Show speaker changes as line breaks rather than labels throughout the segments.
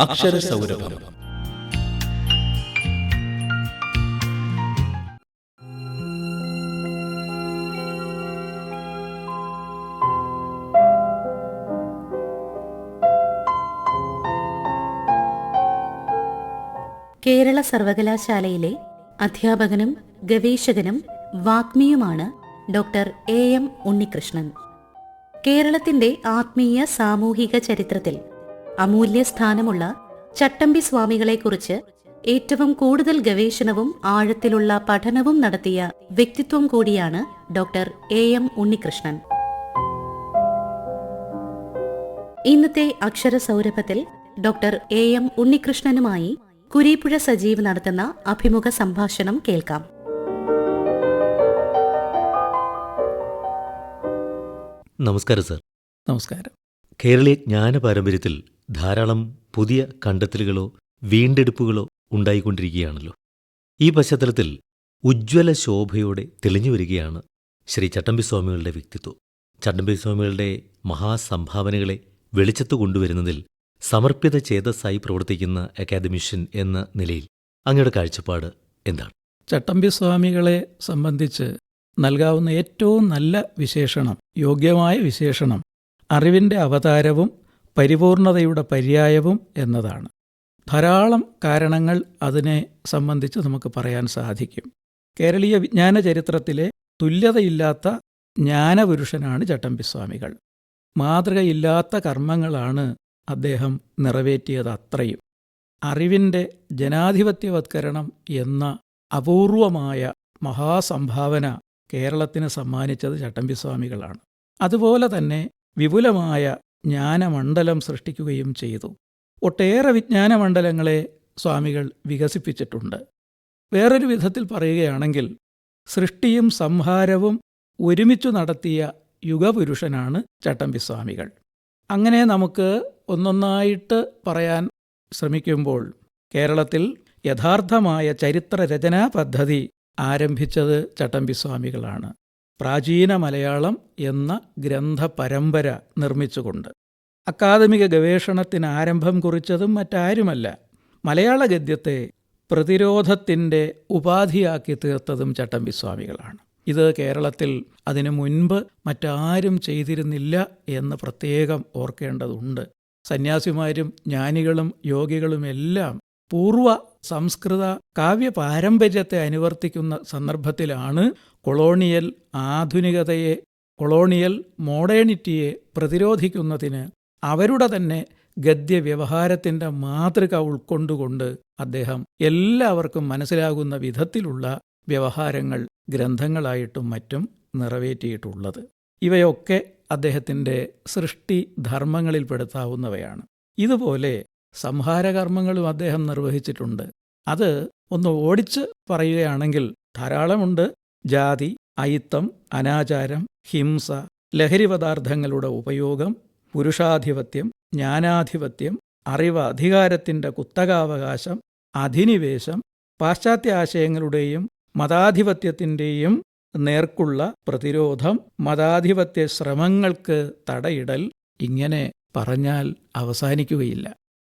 അക്ഷരസൗരഭം.
കേരള സർവകലാശാലയിലെ അധ്യാപകനും ഗവേഷകനും വാഗ്മിയുമാണ് doctor M Unnikrishnan. കേരളത്തിന്റെ ആത്മീയ സാമൂഹിക ചരിത്രത്തിൽ അമൂല്യ സ്ഥാനമുള്ള ചട്ടമ്പി സ്വാമികളെക്കുറിച്ച് ഏറ്റവും കൂടുതൽ ഗവേഷണവും ആഴത്തിലുള്ള പഠനവും നടത്തിയ വ്യക്തിത്വം കൂടിയാണ് ഡോക്ടർ എം ഉണ്ണികൃഷ്ണൻ. ഇന്നത്തെ അക്ഷരസൗരഭത്തിൽ ഡോക്ടർ എം ഉണ്ണികൃഷ്ണനുമായി കുരീപ്പുഴ സജീവ് നടത്തുന്ന അഭിമുഖ സംഭാഷണം കേൾക്കാം.
നമസ്കാരം സർ.
നമസ്കാരം.
കേരളീയ ജ്ഞാന പാരമ്പര്യത്തിൽ ധാരാളം പുതിയ കണ്ടെത്തലുകളോ വീണ്ടെടുപ്പുകളോ ഉണ്ടായിക്കൊണ്ടിരിക്കുകയാണല്ലോ. ഈ പശ്ചാത്തലത്തിൽ ഉജ്ജ്വല ശോഭയോടെ തെളിഞ്ഞു വരികയാണ് ശ്രീ ചട്ടമ്പിസ്വാമികളുടെ വ്യക്തിത്വം. ചട്ടമ്പിസ്വാമികളുടെ മഹാസംഭാവനകളെ വെളിച്ചത്തു കൊണ്ടുവരുന്നതിൽ സമർപ്പിത ചേതസ്സായി പ്രവർത്തിക്കുന്ന അക്കാദമിഷ്യൻ എന്ന നിലയിൽ അങ്ങയുടെ കാഴ്ചപ്പാട് എന്താണ്?
ചട്ടമ്പിസ്വാമികളെ സംബന്ധിച്ച് നൽകാവുന്ന ഏറ്റവും നല്ല വിശേഷണം, യോഗ്യമായ വിശേഷണം, അറിവിൻ്റെ അവതാരവും പരിപൂർണതയുടെ പര്യായവും എന്നതാണ്. ധാരാളം കാരണങ്ങൾ അതിനെ സംബന്ധിച്ച് നമുക്ക് പറയാൻ സാധിക്കും. കേരളീയ വിജ്ഞാന ചരിത്രത്തിലെ തുല്യതയില്ലാത്ത ജ്ഞാനപുരുഷനാണ് ചട്ടമ്പിസ്വാമികൾ. മാതൃകയില്ലാത്ത കർമ്മങ്ങളാണ് അദ്ദേഹം നിറവേറ്റിയത്. അത്രയും അറിവിൻ്റെ ജനാധിപത്യവത്കരണം എന്ന അപൂർവമായ മഹാസംഭാവന കേരളത്തിന് സമ്മാനിച്ചത് ചട്ടമ്പിസ്വാമികളാണ്. അതുപോലെ തന്നെ വിപുലമായ ജ്ഞാനമണ്ഡലം സൃഷ്ടിക്കുകയും ചെയ്തു. ഒട്ടേറെ വിജ്ഞാനമണ്ഡലങ്ങളെ സ്വാമികൾ വികസിപ്പിച്ചിട്ടുണ്ട്. വേറൊരു വിധത്തിൽ പറയുകയാണെങ്കിൽ സൃഷ്ടിയും സംഹാരവും ഒരുമിച്ചു നടത്തിയ യുഗപുരുഷനാണ് ചട്ടമ്പിസ്വാമികൾ. അങ്ങനെ നമുക്ക് ഒന്നൊന്നായിട്ട് പറയാൻ ശ്രമിക്കുമ്പോൾ കേരളത്തിൽ യഥാർത്ഥമായ ചരിത്രരചനാ പദ്ധതി ആരംഭിച്ചത് ചട്ടമ്പിസ്വാമികളാണ്. പ്രാചീന മലയാളം എന്ന ഗ്രന്ഥപരമ്പര നിർമ്മിച്ചുകൊണ്ട് അക്കാദമിക ഗവേഷണത്തിന് ആരംഭം കുറിച്ചതും മറ്റാരുമല്ല, മലയാള ഗദ്യത്തെ പ്രതിരോധത്തിൻ്റെ ഉപാധിയാക്കി തീർത്തതും ചട്ടമ്പിസ്വാമികളാണ്. ഇത് കേരളത്തിൽ അതിനു മുൻപ് മറ്റാരും ചെയ്തിരുന്നില്ല എന്ന് പ്രത്യേകം ഓർക്കേണ്ടതുണ്ട്. സന്യാസിമാരും ജ്ഞാനികളും യോഗികളുമെല്ലാം പൂർവ സംസ്കൃത കാവ്യ പാരമ്പര്യത്തെ അനുവർത്തിക്കുന്ന സന്ദർഭത്തിലാണ് കൊളോണിയൽ ആധുനികതയെ, കൊളോണിയൽ മോഡേണിറ്റിയെ പ്രതിരോധിക്കുന്നതിന് അവരുടെ തന്നെ ഗദ്യവ്യവഹാരത്തിൻ്റെ മാതൃക ഉൾക്കൊണ്ടുകൊണ്ട് അദ്ദേഹം എല്ലാവർക്കും മനസ്സിലാകുന്ന വിധത്തിലുള്ള വ്യവഹാരങ്ങൾ ഗ്രന്ഥങ്ങളായിട്ടും മറ്റും നിറവേറ്റിയിട്ടുള്ളത്. ഇവയൊക്കെ അദ്ദേഹത്തിൻ്റെ സൃഷ്ടിധർമ്മങ്ങളിൽപ്പെടുത്താവുന്നവയാണ്. ഇതുപോലെ സംഹാരകർമ്മങ്ങളും അദ്ദേഹം നിർവഹിച്ചിട്ടുണ്ട്. അത് ഒന്ന് ഓടിച്ച് പറയുകയാണെങ്കിൽ ധാരാളമുണ്ട്. ജാതി, അയിത്തം, അനാചാരം, ഹിംസ, ലഹരിപദാർത്ഥങ്ങളുടെ ഉപയോഗം, പുരുഷാധിപത്യം, ജ്ഞാനാധിപത്യം, അറിവ് അധികാരത്തിൻ്റെ കുത്തകാവകാശം, അധിനിവേശം, പാശ്ചാത്യ ആശയങ്ങളുടെയും മതാധിപത്യത്തിൻ്റെയും നേർക്കുള്ള പ്രതിരോധം, മതാധിപത്യ ശ്രമങ്ങൾക്ക് തടയിടൽ, ഇങ്ങനെ പറഞ്ഞാൽ അവസാനിക്കുകയില്ല.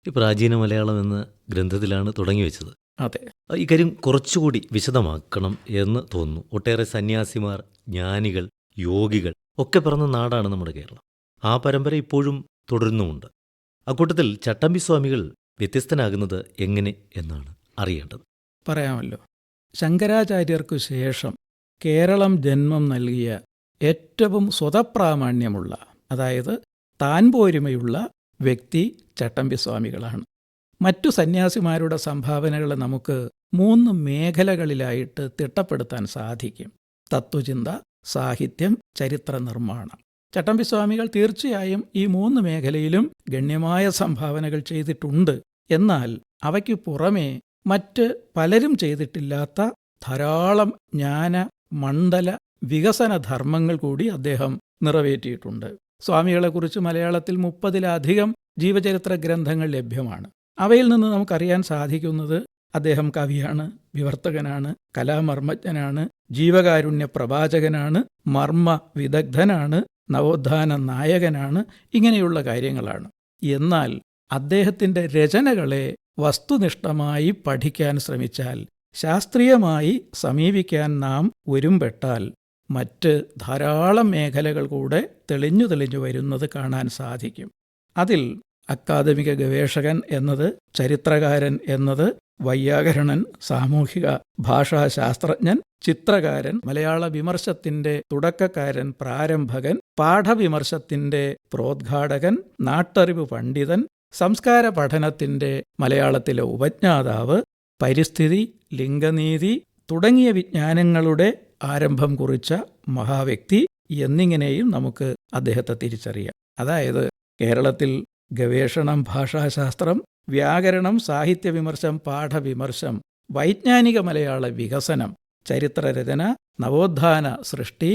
ഈ പ്രാചീന മലയാളം എന്ന ഗ്രന്ഥത്തിലാണ് തുടങ്ങി വെച്ചത്.
അതെ,
ഇക്കാര്യം കുറച്ചുകൂടി വിശദമാക്കണം എന്ന് തോന്നുന്നു. ഒട്ടേറെ സന്യാസിമാർ, ജ്ഞാനികൾ, യോഗികൾ ഒക്കെ പിറന്ന നാടാണ് നമ്മുടെ കേരളം. ആ പരമ്പര ഇപ്പോഴും തുടരുന്നുമുണ്ട്. അക്കൂട്ടത്തിൽ ചട്ടമ്പിസ്വാമികൾ വ്യത്യസ്തനാകുന്നത് എങ്ങനെ എന്നാണ് അറിയേണ്ടത്.
പറയാമല്ലോ. ശങ്കരാചാര്യർക്കു ശേഷം കേരളം ജന്മം നൽകിയ ഏറ്റവും സ്വതപ്രാമാണ്യമുള്ള, അതായത് താൻ പോരുമയുള്ള വ്യക്തി ചട്ടമ്പിസ്വാമികളാണ്. മറ്റു സന്യാസിമാരുടെ സംഭാവനകളെ നമുക്ക് 3 മേഖലകളിലായിട്ട് തിട്ടപ്പെടുത്താൻ സാധിക്കും: തത്വചിന്ത, സാഹിത്യം, ചരിത്ര നിർമ്മാണം. ചട്ടമ്പിസ്വാമികൾ തീർച്ചയായും ഈ 3 മേഖലയിലും ഗണ്യമായ സംഭാവനകൾ ചെയ്തിട്ടുണ്ട്. എന്നാൽ അവയ്ക്കു പുറമേ മറ്റ് പലരും ചെയ്തിട്ടില്ലാത്ത ധാരാളം ജ്ഞാന മണ്ഡല വികസന ധർമ്മങ്ങൾ കൂടി അദ്ദേഹം നിറവേറ്റിയിട്ടുണ്ട്. സ്വാമികളെക്കുറിച്ച് മലയാളത്തിൽ 30-ലധികം ജീവചരിത്ര ഗ്രന്ഥങ്ങൾ ലഭ്യമാണ്. അവയിൽ നിന്ന് നമുക്കറിയാൻ സാധിക്കുന്നത് അദ്ദേഹം കവിയാണ്, വിവർത്തകനാണ്, കലാമർമ്മജ്ഞനാണ്, ജീവകാരുണ്യ പ്രവാചകനാണ്, മർമ്മ വിദഗ്ധനാണ്, നവോത്ഥാന നായകനാണ്. ഇങ്ങനെയുള്ള കാര്യങ്ങളാണ്. എന്നാൽ അദ്ദേഹത്തിൻ്റെ രചനകളെ വസ്തുനിഷ്ഠമായി പഠിക്കാൻ ശ്രമിച്ചാൽ, ശാസ്ത്രീയമായി സമീപിക്കാൻ നാം ഒരുമ്പെട്ടാൽ മറ്റ് ധാരാളം മേഖലകൾ കൂടെ തെളിഞ്ഞു വരുന്നത് കാണാൻ സാധിക്കും. അതിൽ അക്കാദമിക ഗവേഷകൻ എന്നത്, ചരിത്രകാരൻ എന്നത്, വൈയാകരണൻ, സാമൂഹിക ഭാഷാശാസ്ത്രജ്ഞൻ, ചിത്രകാരൻ, മലയാള വിമർശത്തിന്റെ തുടക്കക്കാരൻ, പ്രാരംഭകൻ, പാഠവിമർശത്തിന്റെ പ്രോദ്ഘാടകൻ, നാട്ടറിവ് പണ്ഡിതൻ, സംസ്കാര പഠനത്തിന്റെ മലയാളത്തിലെ ഉപജ്ഞാതാവ്, പരിസ്ഥിതി, ലിംഗനീതി തുടങ്ങിയ വിജ്ഞാനങ്ങളുടെ ആരംഭം കുറിച്ച മഹാവ്യക്തി എന്നിങ്ങനെയും നമുക്ക് അദ്ദേഹത്തെ തിരിച്ചറിയാം. അതായത് കേരളത്തിൽ ഗവേഷണം, ഭാഷാശാസ്ത്രം, വ്യാകരണം, സാഹിത്യവിമർശം, പാഠവിമർശം, വൈജ്ഞാനിക മലയാള വികസനം, ചരിത്രരചന, നവോത്ഥാന സൃഷ്ടി,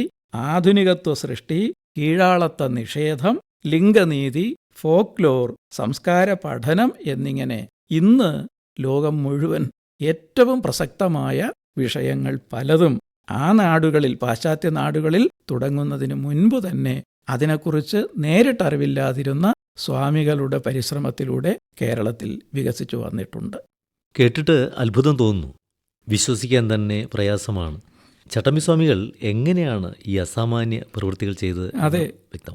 ആധുനികത്വ സൃഷ്ടി, കീഴാളത്ത നിഷേധം, ലിംഗനീതി, ഫോക്ലോർ, സംസ്കാര പഠനം എന്നിങ്ങനെ ഇന്ന് ലോകം മുഴുവൻ ഏറ്റവും പ്രസക്തമായ വിഷയങ്ങൾ പലതും ആ നാടുകളിൽ, പാശ്ചാത്യ നാടുകളിൽ തുടങ്ങുന്നതിന് മുൻപ് തന്നെ അതിനെക്കുറിച്ച് നേരിട്ടറിവില്ലാതിരുന്ന സ്വാമികളുടെ പരിശ്രമത്തിലൂടെ കേരളത്തിൽ വികസിച്ചു വന്നിട്ടുണ്ട്.
കേട്ടിട്ട് അത്ഭുതം തോന്നുന്നു, വിശ്വസിക്കാൻ തന്നെ പ്രയാസമാണ്. ചട്ടമ്പിസ്വാമികൾ എങ്ങനെയാണ് ഈ അസാമാന്യ പ്രവൃത്തികൾ ചെയ്തത്?
അതെ,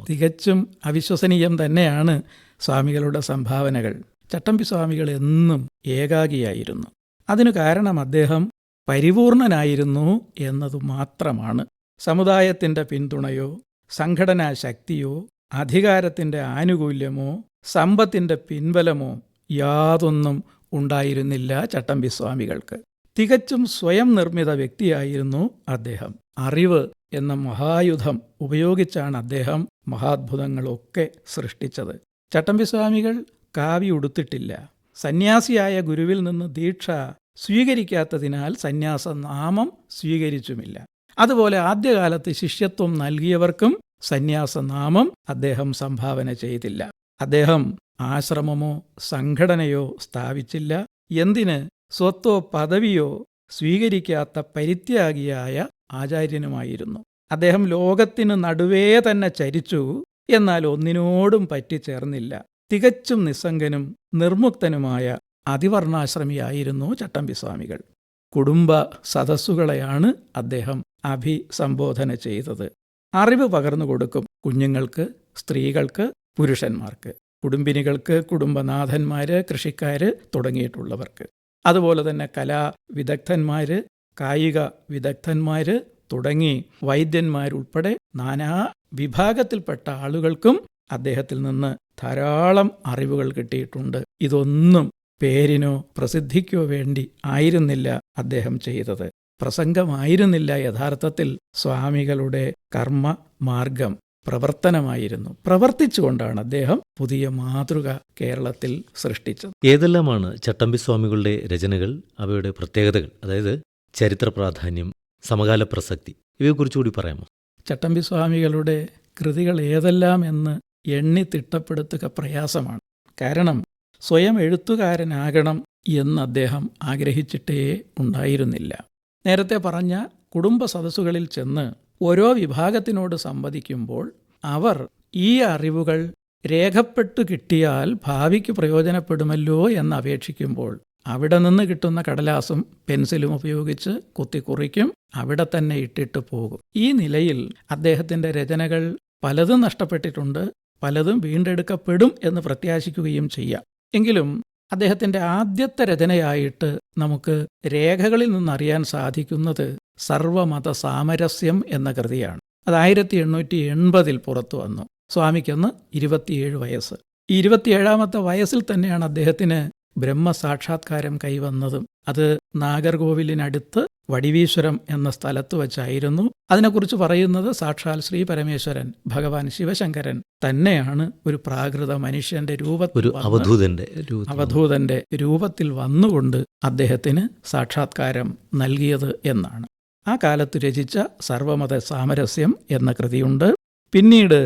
തികച്ചും അവിശ്വസനീയം തന്നെയാണ് സ്വാമികളുടെ സംഭാവനകൾ. ചട്ടമ്പിസ്വാമികൾ എന്നും ഏകാഗിയായിരുന്നു. അതിനു കാരണം അദ്ദേഹം പരിപൂർണനായിരുന്നു എന്നതു മാത്രമാണ്. സമുദായത്തിൻ്റെ പിന്തുണയോ സംഘടനാ ശക്തിയോ അധികാരത്തിൻ്റെ ആനുകൂല്യമോ സമ്പത്തിൻ്റെ പിൻബലമോ യാതൊന്നും ഉണ്ടായിരുന്നില്ല ചട്ടമ്പിസ്വാമികൾക്ക്. തികച്ചും സ്വയം നിർമ്മിത വ്യക്തിയായിരുന്നു അദ്ദേഹം. അറിവ് എന്ന മഹായുധം ഉപയോഗിച്ചാണ് അദ്ദേഹം മഹാത്ഭുതങ്ങളൊക്കെ സൃഷ്ടിച്ചത്. ചട്ടമ്പിസ്വാമികൾ കാവി ഉടുത്തിട്ടില്ല. സന്യാസിയായ ഗുരുവിൽ നിന്ന് ദീക്ഷ സ്വീകരിക്കാത്തതിനാൽ സന്യാസനാമം സ്വീകരിച്ചുമില്ല. അതുപോലെ ആദ്യകാലത്ത് ശിഷ്യത്വം നൽകിയവർക്കും സന്യാസനാമം അദ്ദേഹം സംഭാവന ചെയ്തില്ല. അദ്ദേഹം ആശ്രമമോ സംഘടനയോ സ്ഥാപിച്ചില്ല. എന്തിന് സ്വത്തോ പദവിയോ സ്വീകരിക്കാത്ത പരിത്യാഗിയായ ആചാര്യനുമായിരുന്നു അദ്ദേഹം. ലോകത്തിന് നടുവേ തന്നെ ചരിച്ചു, എന്നാൽ ഒന്നിനോടും പറ്റിച്ചേർന്നില്ല. തികച്ചും നിസ്സംഗനും നിർമുക്തനുമായ അതിവർണാശ്രമിയായിരുന്നു ചട്ടമ്പിസ്വാമികൾ. കുടുംബ സദസ്സുകളെയാണ് അദ്ദേഹം അഭിസംബോധന ചെയ്തത്. അറിവ് പകർന്നു കൊടുക്കും കുഞ്ഞുങ്ങൾക്ക്, സ്ത്രീകൾക്ക്, പുരുഷന്മാർക്ക്, കുടുംബിനികൾക്ക്, കുടുംബനാഥന്മാര്, കൃഷിക്കാര് തുടങ്ങിയിട്ടുള്ളവർക്ക്. അതുപോലെ തന്നെ കലാ വിദഗ്ധന്മാര്, കായിക വിദഗ്ധന്മാര് തുടങ്ങി വൈദ്യന്മാരുൾപ്പെടെ നാനാ വിഭാഗത്തിൽപ്പെട്ട ആളുകൾക്കും അദ്ദേഹത്തിൽ നിന്ന് ധാരാളം അറിവുകൾ കിട്ടിയിട്ടുണ്ട്. ഇതൊന്നും പേരിനോ പ്രസിദ്ധിക്കോ വേണ്ടി ആയിരുന്നില്ല അദ്ദേഹം ചെയ്തത്. പ്രസംഗമായിരുന്നില്ല യഥാർത്ഥത്തിൽ സ്വാമികളുടെ കർമ്മ മാർഗം, പ്രവർത്തനമായിരുന്നു. പ്രവർത്തിച്ചുകൊണ്ടാണ് അദ്ദേഹം പുതിയ മാതൃക കേരളത്തിൽ സൃഷ്ടിച്ചത്.
ഏതെല്ലാമാണ് ചട്ടമ്പിസ്വാമികളുടെ രചനകൾ, അവയുടെ പ്രത്യേകതകൾ, അതായത് ചരിത്ര പ്രാധാന്യം, സമകാല പ്രസക്തി, ഇവയെക്കുറിച്ചുകൂടി പറയാമോ?
ചട്ടമ്പിസ്വാമികളുടെ കൃതികൾ ഏതെല്ലാം എന്ന് എണ്ണി തിട്ടപ്പെടുത്തുക പ്രയാസമാണ്. കാരണം സ്വയം എഴുത്തുകാരനാകണം എന്ന് അദ്ദേഹം ആഗ്രഹിച്ചിട്ടേ ഉണ്ടായിരുന്നില്ല. നേരത്തെ പറഞ്ഞ കുടുംബ സദസ്സുകളിൽ ചെന്ന് ഓരോ വിഭാഗത്തിനോട് സംവദിക്കുമ്പോൾ അവർ ഈ അറിവുകൾ രേഖപ്പെട്ടു കിട്ടിയാൽ ഭാവിക്ക് പ്രയോജനപ്പെടുമല്ലോ എന്ന് അപേക്ഷിക്കുമ്പോൾ അവിടെ നിന്ന് കിട്ടുന്ന കടലാസും പെൻസിലും ഉപയോഗിച്ച് കുത്തിക്കുറിക്കും, അവിടെ തന്നെ ഇട്ടിട്ട് പോകും. ഈ നിലയിൽ അദ്ദേഹത്തിൻ്റെ രചനകൾ പലതും നഷ്ടപ്പെട്ടിട്ടുണ്ട്, പലതും വീണ്ടെടുക്കപ്പെടും എന്ന് പ്രത്യാശിക്കുകയും ചെയ്യാം. എങ്കിലും അദ്ദേഹത്തിൻ്റെ ആദ്യത്തെ രചനയായിട്ട് നമുക്ക് രേഖകളിൽ നിന്നറിയാൻ സാധിക്കുന്നത് സർവമത സാമരസ്യം എന്ന കൃതിയാണ്. അത് 1880 പുറത്തു വന്നു. സ്വാമിക്കന്ന് 27 വയസ്സ്. ഈ 27ാമത്തെ വയസ്സിൽ തന്നെയാണ് അദ്ദേഹത്തിന് ബ്രഹ്മസാക്ഷാത്കാരം കൈവന്നതും. അത് നാഗർകോവിലിനടുത്ത് വടിവീശ്വരം എന്ന സ്ഥലത്ത് വച്ചായിരുന്നു. അതിനെക്കുറിച്ച് പറയുന്നത് സാക്ഷാൽ ശ്രീ പരമേശ്വരൻ ഭഗവാൻ ശിവശങ്കരൻ തന്നെയാണ് ഒരു പ്രാകൃത മനുഷ്യന്റെ രൂപത്തിൽ, അവധൂതന്റെ രൂപത്തിൽ വന്നുകൊണ്ട് അദ്ദേഹത്തിന് സാക്ഷാത്കാരം നൽകിയത് എന്നാണ്. ആ കാലത്ത് രചിച്ച സർവമത സാമരസ്യം എന്ന കൃതിയുണ്ട്. പിന്നീട്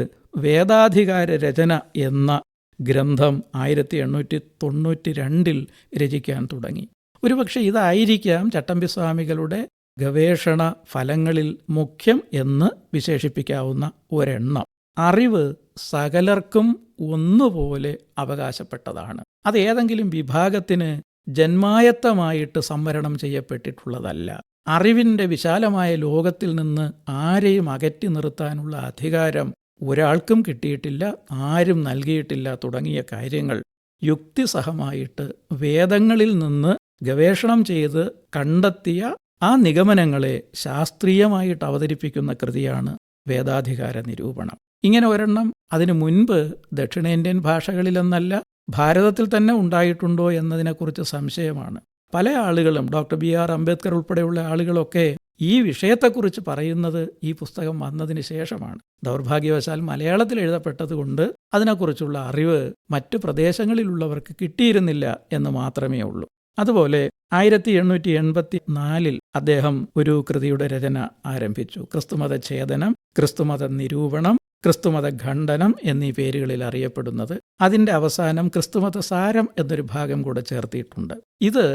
വേദാധികാര രചന എന്ന ഗ്രന്ഥം 1892 രചിക്കാൻ തുടങ്ങി. ഒരുപക്ഷെ ഇതായിരിക്കാം ചട്ടമ്പിസ്വാമികളുടെ ഗവേഷണ ഫലങ്ങളിൽ മുഖ്യം എന്ന് വിശേഷിപ്പിക്കാവുന്ന ഒരെണ്ണം. അറിവ് സകലർക്കും ഒന്നുപോലെ അവകാശപ്പെട്ടതാണ്. അത് ഏതെങ്കിലും വിഭാഗത്തിന് ജന്മായത്തമായിട്ട് സംവരണം ചെയ്യപ്പെട്ടിട്ടുള്ളതല്ല. അറിവിൻ്റെ വിശാലമായ ലോകത്തിൽ നിന്ന് ആരെയും അകറ്റി നിർത്താനുള്ള അധികാരം ഒരാൾക്കും കിട്ടിയിട്ടില്ല, ആരും നൽകിയിട്ടില്ല തുടങ്ങിയ കാര്യങ്ങൾ യുക്തിസഹമായിട്ട് വേദങ്ങളിൽ നിന്ന് ഗവേഷണം ചെയ്ത് കണ്ടെത്തിയ ആ നിഗമനങ്ങളെ ശാസ്ത്രീയമായിട്ട് അവതരിപ്പിക്കുന്ന കൃതിയാണ് വേദാധികാര നിരൂപണം. ഇങ്ങനെ ഒരെണ്ണം അതിനു മുൻപ് ദക്ഷിണേന്ത്യൻ ഭാഷകളിലെന്നല്ല ഭാരതത്തിൽ തന്നെ ഉണ്ടായിട്ടുണ്ടോ എന്നതിനെക്കുറിച്ച് സംശയമാണ്. പല ആളുകളും, ഡോക്ടർ BR അംബേദ്കർ ഉൾപ്പെടെയുള്ള ആളുകളൊക്കെ ഈ വിഷയത്തെക്കുറിച്ച് പറയുന്നത് ഈ പുസ്തകം വന്നതിന് ശേഷമാണ്. ദൗർഭാഗ്യവശാൽ മലയാളത്തിൽ എഴുതപ്പെട്ടതുകൊണ്ട് അതിനെക്കുറിച്ചുള്ള അറിവ് മറ്റു പ്രദേശങ്ങളിലുള്ളവർക്ക് കിട്ടിയിരുന്നില്ല എന്ന് മാത്രമേ ഉള്ളൂ. അതുപോലെ 1884 അദ്ദേഹം ഒരു കൃതിയുടെ രചന ആരംഭിച്ചു. ക്രിസ്തുമത ഛേദനം, ക്രിസ്തുമത നിരൂപണം, ക്രിസ്തുമത ഖണ്ഡനം എന്നീ പേരുകളിൽ അറിയപ്പെടുന്നത്. അതിൻ്റെ അവസാനം ക്രിസ്തുമത സാരം എന്നൊരു ഭാഗം കൂടെ ചേർത്തിയിട്ടുണ്ട്. ഇത്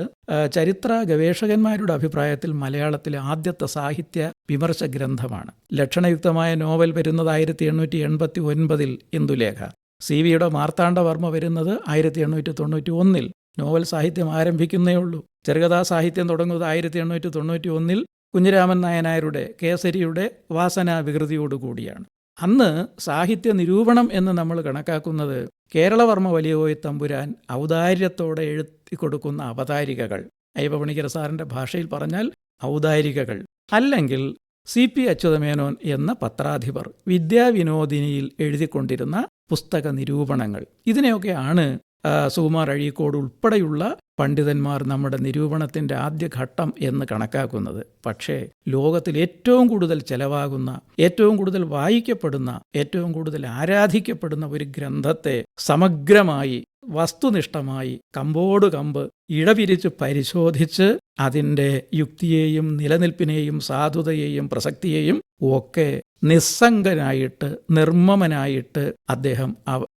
ചരിത്ര ഗവേഷകന്മാരുടെ അഭിപ്രായത്തിൽ മലയാളത്തിലെ ആദ്യത്തെ സാഹിത്യ വിമർശ ഗ്രന്ഥമാണ്. ലക്ഷണയുക്തമായ നോവൽ വരുന്നത് 1889 ഇന്ദുലേഖ. CVയുടെ മാർത്താണ്ഡവർമ്മ വരുന്നത് 1891. നോവൽ സാഹിത്യം ആരംഭിക്കുന്നേ ഉള്ളൂ. ചെറുകഥാ സാഹിത്യം തുടങ്ങുന്നത് 1891 കുഞ്ഞിരാമൻ നായനാരുടെ കേസരിയുടെ വാസനാ വികൃതിയോടുകൂടിയാണ്. അന്ന് സാഹിത്യ നിരൂപണം എന്ന് നമ്മൾ കണക്കാക്കുന്നത് കേരളവർമ്മ വലിയകോയി തമ്പുരാൻ ഔദാര്യത്തോടെ എഴുതി കൊടുക്കുന്ന അവതാരികകൾ, അയ്യപ്പ സാറിൻ്റെ ഭാഷയിൽ പറഞ്ഞാൽ ഔദാരികകൾ, അല്ലെങ്കിൽ CP അച്യുതമേനോൻ എന്ന പത്രാധിപർ വിദ്യാവിനോദിനിയിൽ എഴുതിക്കൊണ്ടിരുന്ന പുസ്തക നിരൂപണങ്ങൾ. ഇതിനെയൊക്കെയാണ് സുകുമാർ അഴീക്കോട് ഉൾപ്പെടെയുള്ള പണ്ഡിതന്മാർ നമ്മുടെ നിരൂപണത്തിൻ്റെ ആദ്യഘട്ടം എന്ന് കണക്കാക്കുന്നത്. പക്ഷേ ലോകത്തിൽ ഏറ്റവും കൂടുതൽ ചെലവാകുന്ന, ഏറ്റവും കൂടുതൽ വായിക്കപ്പെടുന്ന, ഏറ്റവും കൂടുതൽ ആരാധിക്കപ്പെടുന്ന ഒരു ഗ്രന്ഥത്തെ സമഗ്രമായി, വസ്തുനിഷ്ഠമായി, കമ്പോട് കമ്പ് ഇഴപിരിച്ച് പരിശോധിച്ച് അതിൻ്റെ യുക്തിയെയും നിലനിൽപ്പിനെയും സാധുതയെയും പ്രസക്തിയെയും ഒക്കെ നിസ്സംഗനായിട്ട്, നിർമ്മമനായിട്ട് അദ്ദേഹം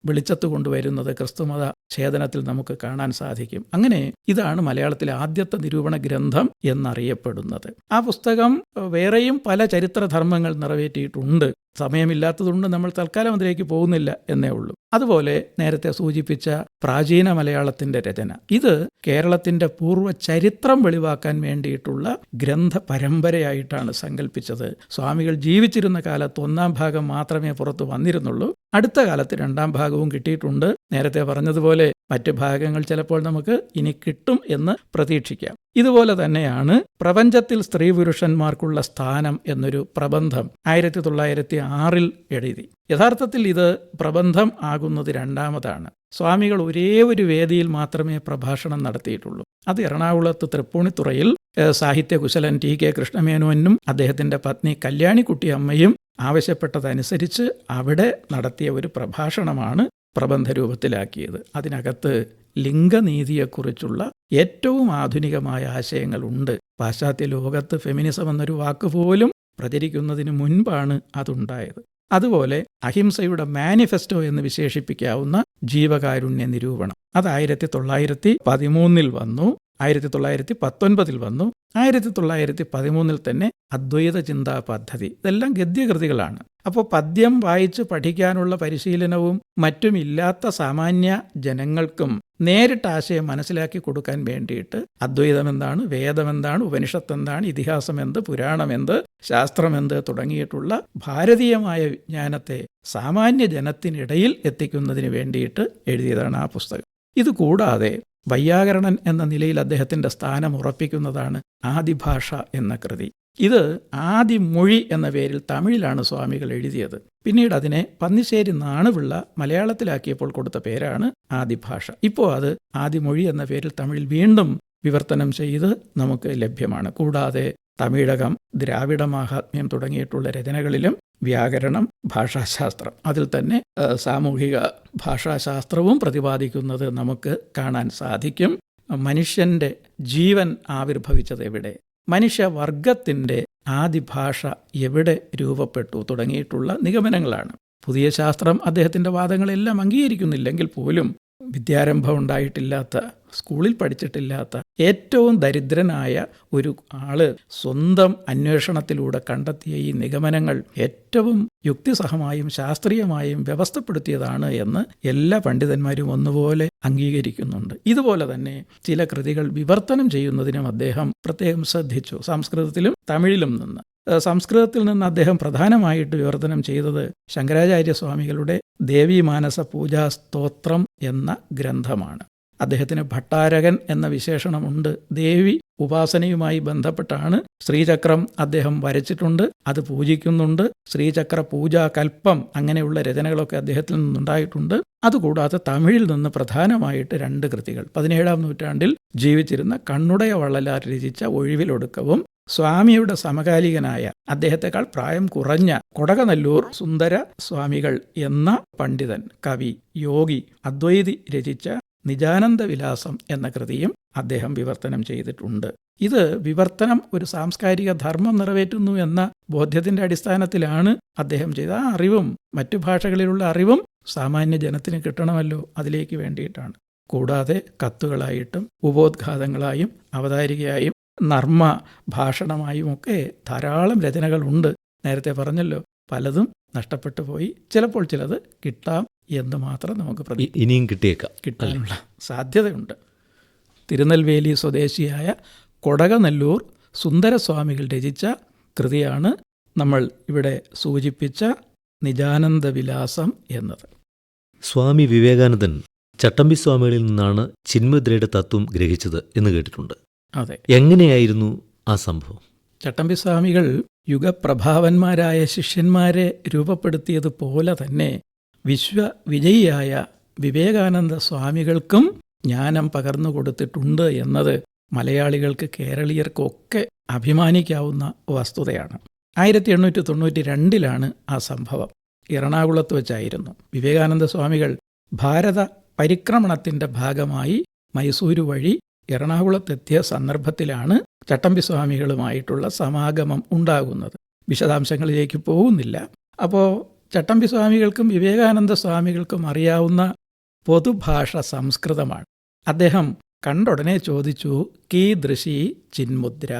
വെളിച്ചത്ത് കൊണ്ടുവരുന്നത് ക്രിസ്തുമത ഛേദനത്തിൽ നമുക്ക് കാണാൻ സാധിക്കും. അങ്ങനെ ഇതാണ് മലയാളത്തിലെ ആദ്യത്തെ നിരൂപണ ഗ്രന്ഥം എന്നറിയപ്പെടുന്നത്. ആ പുസ്തകം വേറെയും പല ചരിത്രധർമ്മങ്ങൾ നിറവേറ്റിയിട്ടുണ്ട്. സമയമില്ലാത്തതുകൊണ്ട് നമ്മൾ തൽക്കാലം അതിലേക്ക് പോകുന്നില്ല എന്നേ ഉള്ളൂ. അതുപോലെ നേരത്തെ സൂചിപ്പിച്ച പ്രാചീന മലയാളത്തിൻ്റെ രചന, ഇത് കേരളത്തിൻ്റെ പൂർവ്വ ചരിത്രം വെളിവാക്കാൻ വേണ്ടിയിട്ടുള്ള ഗ്രന്ഥ പരമ്പരയായിട്ടാണ് സങ്കല്പിച്ചത്. സ്വാമികൾ ജീവിച്ചിരുന്ന കാലത്ത് 1-ാം ഭാഗം മാത്രമേ പുറത്തു വന്നിരുന്നുള്ളൂ. അടുത്ത കാലത്ത് 2-ാം ഭാഗവും കിട്ടിയിട്ടുണ്ട്. നേരത്തെ പറഞ്ഞതുപോലെ മറ്റ് ഭാഗങ്ങൾ ചിലപ്പോൾ നമുക്ക് ഇനി കിട്ടും എന്ന് പ്രതീക്ഷിക്കാം. ഇതുപോലെ തന്നെയാണ് പ്രപഞ്ചത്തിൽ സ്ത്രീ പുരുഷന്മാർക്കുള്ള സ്ഥാനം എന്നൊരു പ്രബന്ധം 1906 എഴുതി. യഥാർത്ഥത്തിൽ ഇത് പ്രബന്ധം ആകുന്നത് 2ാമതാണ്. സ്വാമികൾ ഒരേ ഒരു വേദിയിൽ മാത്രമേ പ്രഭാഷണം നടത്തിയിട്ടുള്ളൂ. അത് എറണാകുളത്ത് തൃപ്പൂണിത്തുറയിൽ സാഹിത്യകുശലൻ TK കൃഷ്ണമേനോനും അദ്ദേഹത്തിൻ്റെ പത്നി കല്യാണിക്കുട്ടി അമ്മയും ആവശ്യപ്പെട്ടതനുസരിച്ച് അവിടെ നടത്തിയ ഒരു പ്രഭാഷണമാണ് പ്രബന്ധരൂപത്തിലാക്കിയത്. അതിനകത്ത് ലിംഗനീതിയെക്കുറിച്ചുള്ള ഏറ്റവും ആധുനികമായ ആശയങ്ങളുണ്ട്. പാശ്ചാത്യ ലോകത്ത് ഫെമിനിസം എന്നൊരു വാക്ക് പോലും പ്രചരിക്കുന്നതിന് മുൻപാണ് അതുണ്ടായത്. അതുപോലെ അഹിംസയുടെ മാനിഫെസ്റ്റോ എന്ന് വിശേഷിപ്പിക്കാവുന്ന ജീവകാരുണ്യ നിരൂപണം, അത് 1913 വന്നു, 1919 വന്നു, 1913 തന്നെ അദ്വൈത ചിന്താ പദ്ധതി. ഇതെല്ലാം ഗദ്യകൃതികളാണ്. അപ്പോൾ പദ്യം വായിച്ച് പഠിക്കാനുള്ള പരിശീലനവും മറ്റുമില്ലാത്ത സാമാന്യ ജനങ്ങൾക്കും നേരിട്ട് ആശയം മനസ്സിലാക്കി കൊടുക്കാൻ വേണ്ടിയിട്ട് അദ്വൈതമെന്താണ്, വേദമെന്താണ്, ഉപനിഷത്ത് എന്താണ്, ഇതിഹാസം എന്ത്, പുരാണമെന്ത്, ശാസ്ത്രമെന്ത് തുടങ്ങിയിട്ടുള്ള ഭാരതീയമായ വിജ്ഞാനത്തെ സാമാന്യ ജനത്തിനിടയിൽ എത്തിക്കുന്നതിന് വേണ്ടിയിട്ട് എഴുതിയതാണ് ആ പുസ്തകം. ഇതുകൂടാതെ വൈയാകരണൻ എന്ന നിലയിൽ അദ്ദേഹത്തിൻ്റെ സ്ഥാനം ഉറപ്പിക്കുന്നതാണ് ആദിഭാഷ എന്ന കൃതി. ഇത് ആദിമൊഴി എന്ന പേരിൽ തമിഴിലാണ് സ്വാമികൾ എഴുതിയത്. പിന്നീട് അതിനെ പന്നിശ്ശേരി നാണുപിള്ള മലയാളത്തിലാക്കിയപ്പോൾ കൊടുത്ത പേരാണ് ആദിഭാഷ. ഇപ്പോൾ അത് ആദിമൊഴി എന്ന പേരിൽ തമിഴിൽ വീണ്ടും വിവർത്തനം ചെയ്ത് നമുക്ക് ലഭ്യമാണ്. കൂടാതെ തമിഴകം, ദ്രാവിഡ മാഹാത്മ്യം തുടങ്ങിയിട്ടുള്ള രചനകളിലും വ്യാകരണം, ഭാഷാശാസ്ത്രം, അതിൽ തന്നെ സാമൂഹിക ഭാഷാശാസ്ത്രവും പ്രതിപാദിക്കുന്നത് നമുക്ക് കാണാൻ സാധിക്കും. മനുഷ്യൻ്റെ ജീവൻ ആവിർഭവിച്ചത് എവിടെ, മനുഷ്യവർഗത്തിൻ്റെ ആദിഭാഷ എവിടെ രൂപപ്പെട്ടു തുടങ്ങിയിട്ടുള്ള നിഗമനങ്ങളാണ്. പുതിയ ശാസ്ത്രം അദ്ദേഹത്തിൻ്റെ വാദങ്ങളെല്ലാം അംഗീകരിക്കുന്നില്ലെങ്കിൽ പോലും വിദ്യാരംഭം ഉണ്ടായിട്ടില്ലാത്ത, സ്കൂളിൽ പഠിച്ചിട്ടില്ലാത്ത ഏറ്റവും ദരിദ്രനായ ഒരു ആള് സ്വന്തം അന്വേഷണത്തിലൂടെ കണ്ടെത്തിയ ഈ നിഗമനങ്ങൾ ഏറ്റവും യുക്തിസഹമായും ശാസ്ത്രീയമായും വ്യവസ്ഥപ്പെടുത്തിയതാണ് എന്ന് എല്ലാ പണ്ഡിതന്മാരും ഒന്നുപോലെ അംഗീകരിക്കുന്നുണ്ട്. ഇതുപോലെ തന്നെ ചില കൃതികൾ വിവർത്തനം ചെയ്യുന്നതിനും അദ്ദേഹം പ്രത്യേകം ശ്രദ്ധിച്ചു. സംസ്കൃതത്തിലും തമിഴിലും നിന്ന്. സംസ്കൃതത്തിൽ നിന്ന് അദ്ദേഹം പ്രധാനമായിട്ട് വിവർത്തനം ചെയ്തത് ശങ്കരാചാര്യസ്വാമികളുടെ ദേവീമാനസ പൂജാ സ്തോത്രം എന്ന ഗ്രന്ഥമാണ്. അദ്ദേഹത്തിന് ഭട്ടാരകൻ എന്ന വിശേഷണമുണ്ട്. ദേവി ഉപാസനയുമായി ബന്ധപ്പെട്ടാണ് ശ്രീചക്രം അദ്ദേഹം വരച്ചിട്ടുണ്ട്, അത് പൂജിക്കുന്നുണ്ട്. ശ്രീചക്ര പൂജാകൽപ്പം അങ്ങനെയുള്ള രചനകളൊക്കെ അദ്ദേഹത്തിൽ നിന്നുണ്ടായിട്ടുണ്ട്. അതുകൂടാതെ തമിഴിൽ നിന്ന് പ്രധാനമായിട്ട് 2 കൃതികൾ 17-ാം നൂറ്റാണ്ടിൽ ജീവിച്ചിരുന്ന കണ്ണുടയ വള്ളലാർ രചിച്ച ഒഴിവിലൊടുക്കവും സ്വാമിയുടെ സമകാലികനായ അദ്ദേഹത്തെക്കാൾ പ്രായം കുറഞ്ഞ കൊടകനല്ലൂർ സുന്ദര സ്വാമികൾ എന്ന പണ്ഡിതൻ, കവി, യോഗി, അദ്വൈതി രചിച്ച നിജാനന്ദ വിലാസം എന്ന കൃതിയും അദ്ദേഹം വിവർത്തനം ചെയ്തിട്ടുണ്ട്. ഇത് വിവർത്തനം ഒരു സാംസ്കാരിക ധർമ്മം നിറവേറ്റുന്നു എന്ന ബോധ്യത്തിന്റെ അടിസ്ഥാനത്തിലാണ് അദ്ദേഹം ചെയ്ത. ആ അറിവും മറ്റു ഭാഷകളിലുള്ള അറിവും സാമാന്യ ജനത്തിന് കിട്ടണമല്ലോ, അതിലേക്ക് വേണ്ടിയിട്ടാണ്. കൂടാതെ കത്തുകളായിട്ടും ഉപോദ്ഘാതങ്ങളായും അവതാരികയായും നർമ്മ ഭാഷണമായുമൊക്കെ ധാരാളം രചനകളുണ്ട്. നേരത്തെ പറഞ്ഞല്ലോ, പലതും നഷ്ടപ്പെട്ടു പോയി. ചിലപ്പോൾ ചിലത് കിട്ടാം എന്ന് മാത്രം നമുക്ക്
ഇനിയും
കിട്ടാനുള്ള സാധ്യതയുണ്ട്. തിരുനെൽവേലി സ്വദേശിയായ കൊടകനല്ലൂർ സുന്ദരസ്വാമികൾ രചിച്ച കൃതിയാണ് നമ്മൾ ഇവിടെ സൂചിപ്പിച്ച നിജാനന്ദ വിലാസം എന്നത്.
സ്വാമി വിവേകാനന്ദൻ ചട്ടമ്പി സ്വാമികളിൽ നിന്നാണ് ചിന്മുദ്രയുടെ തത്വം ഗ്രഹിച്ചത് എന്ന് കേട്ടിട്ടുണ്ട്.
അതെ.
എങ്ങനെയായിരുന്നു ആ സംഭവം?
ചട്ടമ്പി സ്വാമികൾ യുഗപ്രഭാവന്മാരായ ശിഷ്യന്മാരെ രൂപപ്പെടുത്തിയതുപോലെ തന്നെ വിശ്വവിജയിയായ വിവേകാനന്ദ സ്വാമികൾക്കും ജ്ഞാനം പകർന്നു കൊടുത്തിട്ടുണ്ട് എന്നത് മലയാളികൾക്ക്, കേരളീയർക്കൊക്കെ അഭിമാനിക്കാവുന്ന വസ്തുതയാണ്. 1892 ആ സംഭവം. എറണാകുളത്ത് വെച്ചായിരുന്നു. വിവേകാനന്ദ സ്വാമികൾ ഭാരത പരിക്രമണത്തിന്റെ ഭാഗമായി മൈസൂരു വഴി എറണാകുളത്തെത്തിയ സന്ദർഭത്തിലാണ് ചട്ടമ്പി സ്വാമികളുമായിട്ടുള്ള സമാഗമം ഉണ്ടാകുന്നത്. വിശദാംശങ്ങളിലേക്ക് പോകുന്നില്ല. അപ്പോൾ ചട്ടമ്പി സ്വാമികൾക്കും വിവേകാനന്ദ സ്വാമികൾക്കും അറിയാവുന്ന പൊതുഭാഷ സംസ്കൃതമാണ്. അദ്ദേഹം കണ്ടുടനെ ചോദിച്ചു, കീദൃശി ചിന്മുദ്ര,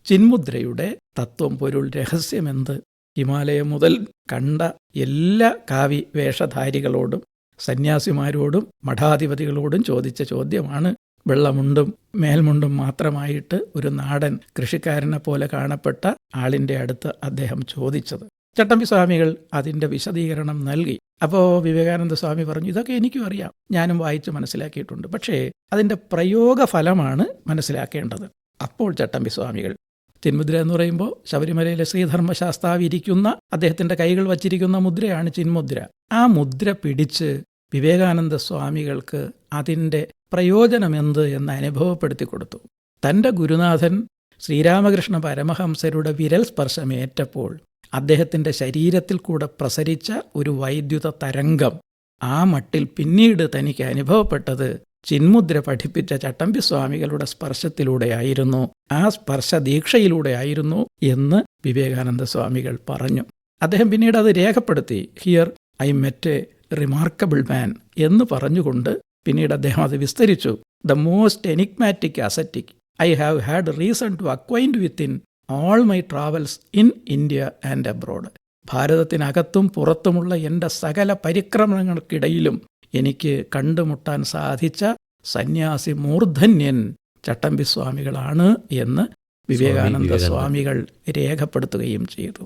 ചിന്മുദ്രയുടെ തത്വം, പൊരുൾ, രഹസ്യമെന്ത്? ഹിമാലയം മുതൽ കണ്ട എല്ലാ കാവി വേഷധാരികളോടും സന്യാസിമാരോടും മഠാധിപതികളോടും ചോദിച്ച ചോദ്യമാണ്. വെള്ളമുണ്ടും മേൽമുണ്ടും മാത്രമായിട്ട് ഒരു നാടൻ കൃഷിക്കാരനെ പോലെ കാണപ്പെട്ട ആളിൻ്റെ അടുത്ത് അദ്ദേഹം ചോദിച്ചത്. ചട്ടമ്പി സ്വാമികൾ അതിൻ്റെ വിശദീകരണം നൽകി. അപ്പോൾ വിവേകാനന്ദ സ്വാമി പറഞ്ഞു, ഇതൊക്കെ എനിക്കും അറിയാം, ഞാനും വായിച്ച് മനസ്സിലാക്കിയിട്ടുണ്ട്, പക്ഷേ അതിൻ്റെ പ്രയോഗഫലമാണ് മനസ്സിലാക്കേണ്ടത്. അപ്പോൾ ചട്ടമ്പി സ്വാമികൾ, ചിന്മുദ്ര എന്ന് പറയുമ്പോൾ ശബരിമലയിലെ ശ്രീധർമ്മശാസ്താവ് ഇരിക്കുന്ന അദ്ദേഹത്തിൻ്റെ കൈകൾ വച്ചിരിക്കുന്ന മുദ്രയാണ് ചിന്മുദ്ര. ആ മുദ്ര പിടിച്ച് വിവേകാനന്ദ സ്വാമികൾക്ക് അതിൻ്റെ പ്രയോജനമെന്ത് എന്ന് അനുഭവപ്പെടുത്തി കൊടുത്തു. തൻ്റെ ഗുരുനാഥൻ ശ്രീരാമകൃഷ്ണ പരമഹംസരുടെ വിരൽ സ്പർശമേറ്റപ്പോൾ അദ്ദേഹത്തിൻ്റെ ശരീരത്തിൽ കൂടെ പ്രസരിച്ച ഒരു വൈദ്യുത തരംഗം, ആ മട്ടിൽ പിന്നീട് തനിക്ക് അനുഭവപ്പെട്ടത് ചിന്മുദ്ര പഠിപ്പിച്ച ചട്ടമ്പി സ്വാമികളുടെ സ്പർശത്തിലൂടെയായിരുന്നു, ആ സ്പർശദീക്ഷയിലൂടെയായിരുന്നു എന്ന് വിവേകാനന്ദ സ്വാമികൾ പറഞ്ഞു. അദ്ദേഹം പിന്നീട് അത് രേഖപ്പെടുത്തി. Here I met a remarkable man എന്ന് പറഞ്ഞുകൊണ്ട് പിന്നീട് അദ്ദേഹം അത് വിസ്തരിച്ചു. The most enigmatic ascetic I have had reason to acquaint with in all my travels in India and abroad. ഭാരതത്തിനകത്തും പുറത്തുമുള്ള എൻ്റെ സകല പരിക്രമണങ്ങൾക്കിടയിലും എനിക്ക് കണ്ടുമുട്ടാൻ സാധിച്ച സന്യാസി മൂർധന്യൻ ചട്ടമ്പി സ്വാമികളാണ് എന്ന് വിവേകാനന്ദ സ്വാമികൾ രേഖപ്പെടുത്തുകയും ചെയ്തു.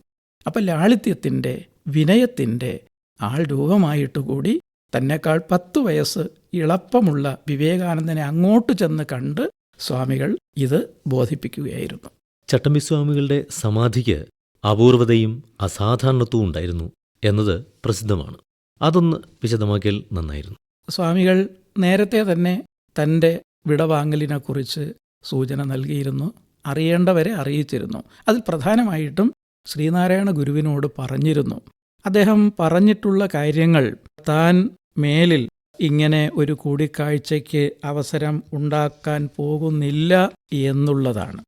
അപ്പം ലാളിത്യത്തിൻ്റെ, വിനയത്തിൻ്റെ ആൾ രൂപമായിട്ടുകൂടി തന്നെക്കാൾ 10 വയസ്സ് ഇളപ്പമുള്ള വിവേകാനന്ദനെ അങ്ങോട്ട് ചെന്ന് കണ്ട് സ്വാമികൾ ഇത് ബോധിപ്പിക്കുകയായിരുന്നു.
ചട്ടമ്പി സ്വാമികളുടെ സമാധിക്ക് അപൂർവതയും അസാധാരണത്വവും ഉണ്ടായിരുന്നു എന്നത് പ്രസിദ്ധമാണ്. അതൊന്ന് വിശദമാക്കിയാൽ നന്നായിരുന്നു.
സ്വാമികൾ നേരത്തെ തന്നെ തൻ്റെ വിടവാങ്ങലിനെക്കുറിച്ച് സൂചന നൽകിയിരുന്നു, അറിയേണ്ടവരെ അറിയിച്ചിരുന്നു. അതിൽ പ്രധാനമായിട്ടും ശ്രീനാരായണ ഗുരുവിനോട് പറഞ്ഞിരുന്നു. അദ്ദേഹം പറഞ്ഞിട്ടുള്ള കാര്യങ്ങൾ താൻ മേലിൽ ഇങ്ങനെ ഒരു കൂടിക്കാഴ്ചയ്ക്ക് അവസരം ഉണ്ടാക്കാൻ പോകുന്നില്ല എന്നുള്ളതാണ്.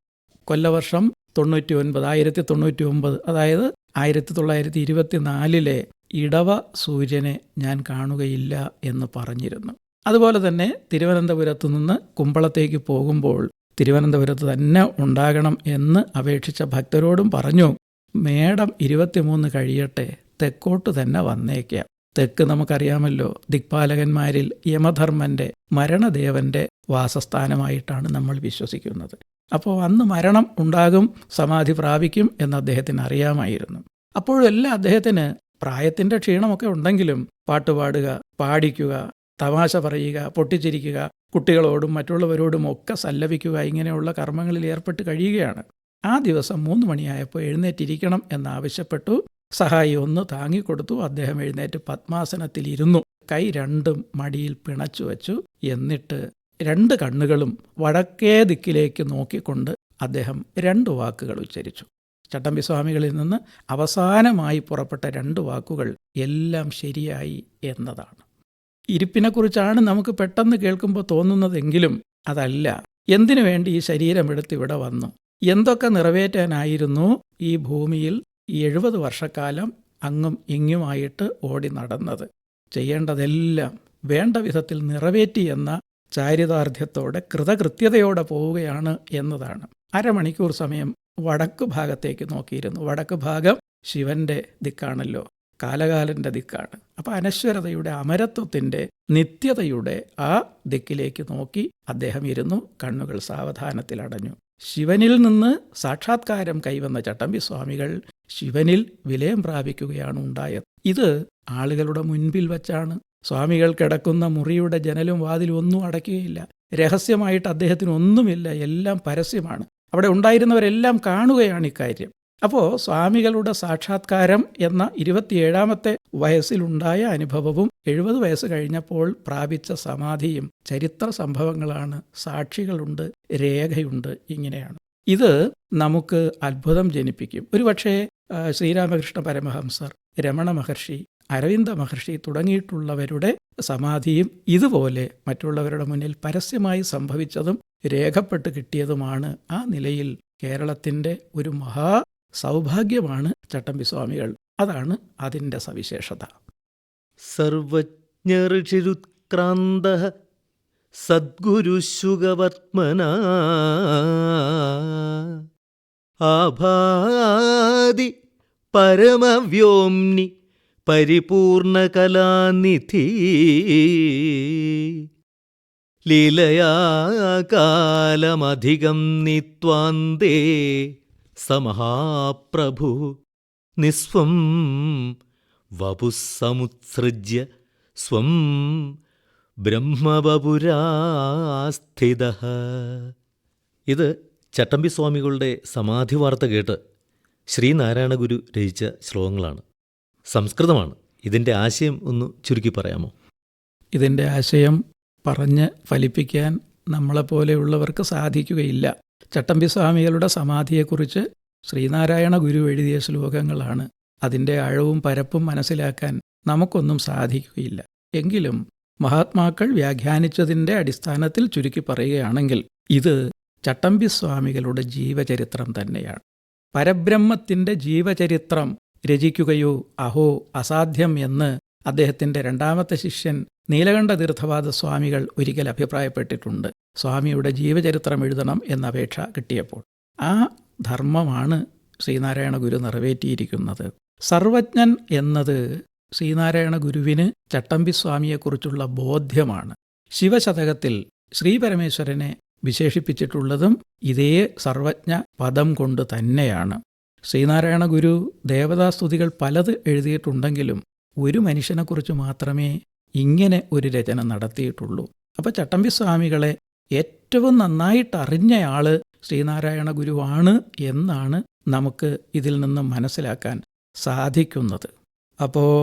കൊല്ലവർഷം 1999, അതായത് 1924 ഇടവ സൂര്യനെ ഞാൻ കാണുകയില്ല എന്ന് പറഞ്ഞിരുന്നു. അതുപോലെ തന്നെ തിരുവനന്തപുരത്തു നിന്ന് കുമ്പളത്തേക്ക് പോകുമ്പോൾ തിരുവനന്തപുരത്ത് തന്നെ ഉണ്ടാകണം എന്ന് അപേക്ഷിച്ച ഭക്തരോടും പറഞ്ഞു, മേടം 23 കഴിയട്ടെ, തെക്കോട്ട് തന്നെ വന്നേക്കാം. തെക്ക് നമുക്കറിയാമല്ലോ, ദിക്പാലകന്മാരിൽ യമധർമ്മൻ്റെ മരണദേവന്റെ വാസസ്ഥാനമായിട്ടാണ് നമ്മൾ വിശ്വസിക്കുന്നത്. അപ്പോൾ അന്ന് മരണം ഉണ്ടാകും, സമാധി പ്രാപിക്കും എന്ന് അദ്ദേഹത്തിന് അറിയാമായിരുന്നു. അപ്പോഴെല്ലാം അദ്ദേഹത്തിന് പ്രായത്തിൻ്റെ ക്ഷീണമൊക്കെ ഉണ്ടെങ്കിലും പാട്ടുപാടുക, പാടിക്കുക, തമാശ പറയുക, പൊട്ടിച്ചിരിക്കുക, കുട്ടികളോടും മറ്റുള്ളവരോടും ഒക്കെ സല്ലപിക്കുക, ഇങ്ങനെയുള്ള കർമ്മങ്ങളിൽ ഏർപ്പെട്ട് കഴിയുകയാണ്. ആ ദിവസം 3 മണിയായപ്പോൾ എഴുന്നേറ്റിരിക്കണം എന്നാവശ്യപ്പെട്ടു. സഹായി ഒന്ന് താങ്ങിക്കൊടുത്തു. അദ്ദേഹം എഴുന്നേറ്റ് പത്മാസനത്തിലിരുന്നു. കൈ രണ്ടും മടിയിൽ പിണച്ചു വച്ചു. എന്നിട്ട് 2 കണ്ണുകളും വടക്കേ ദിക്കിലേക്ക് നോക്കിക്കൊണ്ട് അദ്ദേഹം 2 വാക്കുകൾ ഉച്ചരിച്ചു. ചട്ടമ്പി സ്വാമികളിൽ നിന്ന് അവസാനമായി പുറപ്പെട്ട 2 വാക്കുകൾ എല്ലാം ശരിയായി എന്നതാണ്. ഇരിപ്പിനെക്കുറിച്ചാണ് നമുക്ക് പെട്ടെന്ന് കേൾക്കുമ്പോൾ തോന്നുന്നതെങ്കിലും അതല്ല. എന്തിനു വേണ്ടി ഈ ശരീരമെടുത്ത് ഇവിടെ വന്നു, എന്തൊക്കെ നിറവേറ്റാനായിരുന്നു ഈ ഭൂമിയിൽ 70 വർഷക്കാലം അങ്ങും ഇങ്ങുമായിട്ട് ഓടി നടന്നത്, ചെയ്യേണ്ടതെല്ലാം വേണ്ട വിധത്തിൽ നിറവേറ്റി എന്ന ചാരിതാർത്ഥ്യത്തോടെ കൃതകൃത്യതയോടെ പോവുകയാണ് എന്നതാണ്. 1/2 മണിക്കൂർ സമയം വടക്ക് ഭാഗത്തേക്ക് നോക്കിയിരുന്നു. വടക്ക് ഭാഗം ശിവന്റെ ദിക്കാണല്ലോ, കാലകാലന്റെ ദിക്കാണ്. അപ്പം അനശ്വരതയുടെ, അമരത്വത്തിൻ്റെ, നിത്യതയുടെ ആ ദിക്കിലേക്ക് നോക്കി അദ്ദേഹം ഇരുന്നു. കണ്ണുകൾ സാവധാനത്തിൽ അടഞ്ഞു. ശിവനിൽ നിന്ന് സാക്ഷാത്കാരം കൈവന്ന ചട്ടമ്പി സ്വാമികൾ ശിവനിൽ വിലയം പ്രാപിക്കുകയാണ് ഉണ്ടായത്. ഇത് ആളുകളുടെ മുൻപിൽ വച്ചാണ്. സ്വാമികൾ കിടക്കുന്ന മുറിയുടെ ജനലും വാതിലും ഒന്നും അടയ്ക്കുകയില്ല. രഹസ്യമായിട്ട് അദ്ദേഹത്തിന് ഒന്നുമില്ല, എല്ലാം പരസ്യമാണ്. അവിടെ ഉണ്ടായിരുന്നവരെല്ലാം കാണുകയാണ് ഇക്കാര്യം. അപ്പോൾ സ്വാമികളുടെ സാക്ഷാത്കാരം എന്ന 27ാമത്തെ വയസ്സിലുണ്ടായ അനുഭവവും 70 വയസ്സ് കഴിഞ്ഞപ്പോൾ പ്രാപിച്ച സമാധിയും ചരിത്ര സംഭവങ്ങളാണ്. സാക്ഷികളുണ്ട്, രേഖയുണ്ട്. ഇങ്ങനെയാണ്. ഇത് നമുക്ക് അത്ഭുതം ജനിപ്പിക്കും. ഒരുപക്ഷേ ശ്രീരാമകൃഷ്ണ പരമഹംസർ, രമണ മഹർഷി, അരവിന്ദ മഹർഷി തുടങ്ങിയിട്ടുള്ളവരുടെ സമാധിയും ഇതുപോലെ മറ്റുള്ളവരുടെ മുന്നിൽ പരസ്യമായി സംഭവിച്ചതും രേഖപ്പെട്ട് കിട്ടിയതുമാണ്. ആ നിലയിൽ കേരളത്തിൻ്റെ ഒരു മഹാ സൗഭാഗ്യമാണ് ചട്ടമ്പി സ്വാമികൾ. അതാണ് അതിൻ്റെ സവിശേഷത.
സർവജ്ഞ സദ്ഗുരുശുഗവർത്മനാ ആഭാതി പരമവ്യോംനി പരിപൂർണകലാനിധി ലീലയാ കാലമധികം നിത്വാന്തേ സമഹാപ്രഭു നിസ്വം വപുസ്സമുത്സൃജ്യ സ്വം ബ്രഹ്മവപുരാസ്ഥിതഃ. ഇത് ചട്ടമ്പി സ്വാമികളുടെ സമാധി വാർത്ത കേട്ട് ശ്രീനാരായണ ഗുരു രചിച്ച ശ്ലോകങ്ങളാണ്. സംസ്കൃതമാണ്. ഇതിൻ്റെ ആശയം ഒന്ന് ചുരുക്കി പറയാമോ?
ഇതിൻ്റെ ആശയം പറഞ്ഞ് ഫലിപ്പിക്കാൻ നമ്മളെപ്പോലെയുള്ളവർക്ക് സാധിക്കുകയില്ല. ചട്ടമ്പി സ്വാമികളുടെ സമാധിയെക്കുറിച്ച് ശ്രീനാരായണ ഗുരു എഴുതിയ ശ്ലോകങ്ങളാണ്. അതിൻ്റെ ആഴവും പരപ്പും മനസ്സിലാക്കാൻ നമുക്കൊന്നും സാധിക്കുകയില്ല. എങ്കിലും മഹാത്മാക്കൾ വ്യാഖ്യാനിച്ചതിൻ്റെ അടിസ്ഥാനത്തിൽ ചുരുക്കി പറയുകയാണെങ്കിൽ ഇത് ചട്ടമ്പി സ്വാമികളുടെ ജീവചരിത്രം തന്നെയാണ്. പരബ്രഹ്മത്തിൻ്റെ ജീവചരിത്രം രചിക്കുകയോ അഹോ അസാധ്യം എന്ന് അദ്ദേഹത്തിൻ്റെ 2ാമത്തെ ശിഷ്യൻ നീലകണ്ഠ തീർത്ഥവാദ സ്വാമികൾ ഒരിക്കൽ അഭിപ്രായപ്പെട്ടിട്ടുണ്ട്. സ്വാമിയുടെ ജീവചരിത്രം എഴുതണം എന്ന അപേക്ഷ കിട്ടിയപ്പോൾ ആ ധർമ്മമാണ് ശ്രീനാരായണ ഗുരു നിറവേറ്റിയിരിക്കുന്നത്. സർവജ്ഞൻ എന്നത് ശ്രീനാരായണ ഗുരുവിന് ചട്ടമ്പി സ്വാമിയെക്കുറിച്ചുള്ള ബോധ്യമാണ്. ശിവശതകത്തിൽ ശ്രീപരമേശ്വരനെ വിശേഷിപ്പിച്ചിട്ടുള്ളതും ഇതേ സർവജ്ഞ പദം കൊണ്ട് തന്നെയാണ്. ശ്രീനാരായണ ഗുരു ദേവതാസ്തുതികൾ പലത് എഴുതിയിട്ടുണ്ടെങ്കിലും ഒരു മനുഷ്യനെക്കുറിച്ച് മാത്രമേ ഇങ്ങനെ ഒരു രചന നടത്തിയിട്ടുള്ളൂ. അപ്പോൾ ചട്ടമ്പി സ്വാമികളെ ഏറ്റവും നന്നായിട്ട് അറിഞ്ഞയാള് ശ്രീനാരായണ ഗുരുവാണ് എന്നാണ് നമുക്ക് ഇതിൽ നിന്നും മനസ്സിലാക്കാൻ സാധിക്കുന്നത്. അപ്പോൾ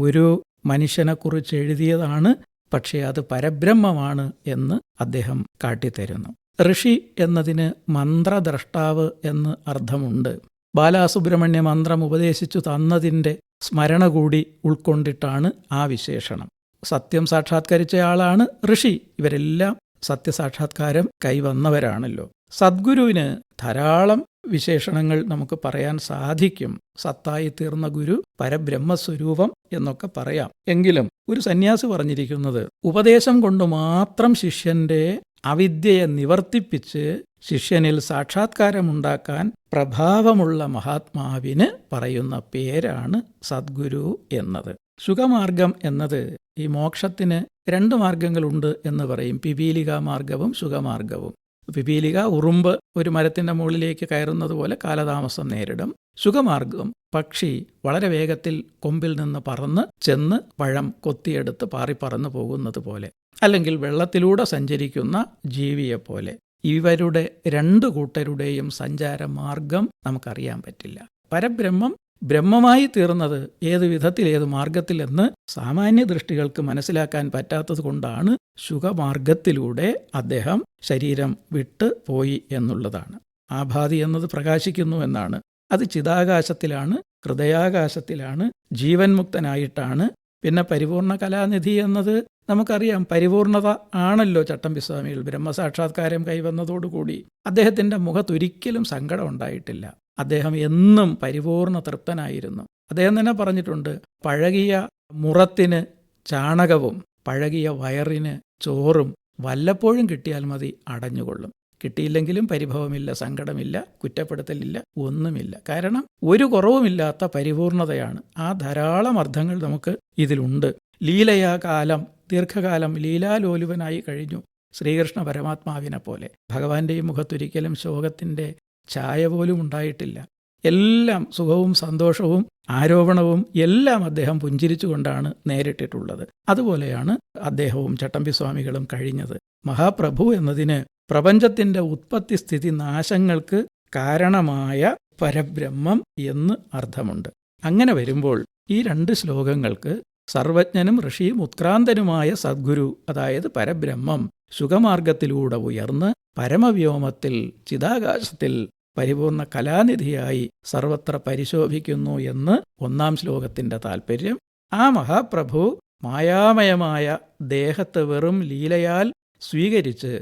ഒരു മനുഷ്യനെക്കുറിച്ച് എഴുതിയതാണ്, പക്ഷേ അത് പരബ്രഹ്മമാണ് എന്ന് അദ്ദേഹം കാട്ടിത്തരുന്നു. ഋഷി എന്നതിന് മന്ത്രദ്രഷ്ടാവ് എന്ന് അർത്ഥമുണ്ട്. ബാലാസുബ്രഹ്മണ്യ മന്ത്രം ഉപദേശിച്ചു തന്നതിൻ്റെ സ്മരണ കൂടി ഉൾക്കൊണ്ടിട്ടാണ് ആ വിശേഷണം. സത്യം സാക്ഷാത്കരിച്ചയാളാണ് ഋഷി. ഇവരെല്ലാം സത്യസാക്ഷാത്കാരം കൈവന്നവരാണല്ലോ. സദ്ഗുരുവിന് ധാരാളം വിശേഷണങ്ങൾ നമുക്ക് പറയാൻ സാധിക്കും. സത്തായി തീർന്ന ഗുരു, പരബ്രഹ്മസ്വരൂപം എന്നൊക്കെ പറയാം. എങ്കിലും ഒരു സന്യാസി പറഞ്ഞിരിക്കുന്നത് ഉപദേശം കൊണ്ട് മാത്രം ശിഷ്യന്റെ അവിദ്യയെ നിവർത്തിപ്പിച്ച് ശിഷ്യനിൽ സാക്ഷാത്കാരമുണ്ടാക്കാൻ പ്രഭാവമുള്ള മഹാത്മാവിന് പറയുന്ന പേരാണ് സദ്ഗുരു എന്നത്. ശുഖമാർഗം എന്നത് ഈ മോക്ഷത്തിന് 2 മാർഗങ്ങളുണ്ട് എന്ന് പറയും. പിപീലികാ മാർഗവും ശുഖമാർഗവും. പിപീലിക ഉറുമ്പ് ഒരു മരത്തിൻ്റെ മുകളിലേക്ക് കയറുന്നത് പോലെ കാലതാമസം നേരിടും. ശുഖമാർഗം പക്ഷി വളരെ വേഗത്തിൽ കൊമ്പിൽ നിന്ന് പറന്ന് ചെന്ന് പഴം കൊത്തിയെടുത്ത് പാറിപ്പറന്നു പോകുന്നത് പോലെ, അല്ലെങ്കിൽ വെള്ളത്തിലൂടെ സഞ്ചരിക്കുന്ന ജീവിയെപ്പോലെ. ഇവരുടെ 2 കൂട്ടരുടെയും സഞ്ചാരമാർഗം നമുക്കറിയാൻ പറ്റില്ല. പരബ്രഹ്മം ബ്രഹ്മമായി തീർന്നത് ഏത് വിധത്തിൽ, ഏത് മാർഗത്തിൽ എന്ന് സാമാന്യ ദൃഷ്ടികൾക്ക് മനസ്സിലാക്കാൻ പറ്റാത്തത് കൊണ്ടാണ് ശുഖമാർഗത്തിലൂടെ അദ്ദേഹം ശരീരം വിട്ട് പോയി എന്നുള്ളതാണ്. ആഭാതി എന്നത് പ്രകാശിക്കുന്നു എന്നാണ്. അത് ചിതാകാശത്തിലാണ്, ഹൃദയാകാശത്തിലാണ്, ജീവൻ മുക്തനായിട്ടാണ്. പിന്നെ പരിപൂർണ കലാനിധി എന്നത് നമുക്കറിയാം. പരിപൂർണത ആണല്ലോ ചട്ടമ്പിസ്വാമികൾ. ബ്രഹ്മസാക്ഷാത്കാരം കൈവന്നതോടുകൂടി അദ്ദേഹത്തിൻ്റെ മുഖത്തൊരിക്കലും സങ്കടം ഉണ്ടായിട്ടില്ല. അദ്ദേഹം എന്നും പരിപൂർണ തൃപ്തനായിരുന്നു. അദ്ദേഹം തന്നെ പറഞ്ഞിട്ടുണ്ട്, പഴകിയ മുറത്തിന് ചാണകവും പഴകിയ വയറിന് ചോറും വല്ലപ്പോഴും കിട്ടിയാൽ മതി, അടഞ്ഞുകൊള്ളും. കിട്ടിയില്ലെങ്കിലും പരിഭവമില്ല, സങ്കടമില്ല, കുറ്റപ്പെടുത്തലില്ല, ഒന്നുമില്ല. കാരണം ഒരു കുറവുമില്ലാത്ത പരിപൂർണതയാണ്. ആ ധാരാളം അർത്ഥങ്ങൾ നമുക്ക് ഇതിലുണ്ട്. ലീലയാകാലം, ദീർഘകാലം ലീലാലോലുപനായി കഴിഞ്ഞു ശ്രീകൃഷ്ണ പരമാത്മാവിനെ പോലെ. ഭഗവാന്റെയും മുഖത്തൊരിക്കലും ശോകത്തിൻ്റെ ഛായ പോലും ഉണ്ടായിട്ടില്ല. എല്ലാം സുഖവും സന്തോഷവും ആരോപണവും എല്ലാം അദ്ദേഹം പുഞ്ചിരിച്ചുകൊണ്ടാണ് നേരിട്ടിട്ടുള്ളത്. അതുപോലെയാണ് അദ്ദേഹവും ചട്ടമ്പിസ്വാമികളും കഴിഞ്ഞത്. മഹാപ്രഭു എന്നതിന് പ്രപഞ്ചത്തിൻ്റെ ഉത്പത്തി സ്ഥിതി നാശങ്ങൾക്ക് കാരണമായ പരബ്രഹ്മം എന്ന് അർത്ഥമുണ്ട്. അങ്ങനെ വരുമ്പോൾ ഈ 2 ശ്ലോകങ്ങൾക്ക് സർവജ്ഞനും ഋഷിയും ഉത്ക്രാന്തനുമായ സദ്ഗുരു, അതായത് പരബ്രഹ്മം, ശുഖമാർഗത്തിലൂടെ ഉയർന്ന് പരമവ്യോമത്തിൽ ചിതാകാശത്തിൽ പരിപൂർണ കലാനിധിയായി സർവത്ര പരിശോഭിക്കുന്നു എന്ന് 1-ാം ശ്ലോകത്തിൻ്റെ താൽപ്പര്യം. ആ മഹാപ്രഭു മായാമയമായ ദേഹത്തെ വെറും ലീലയാൽ സ്വീകരിച്ച്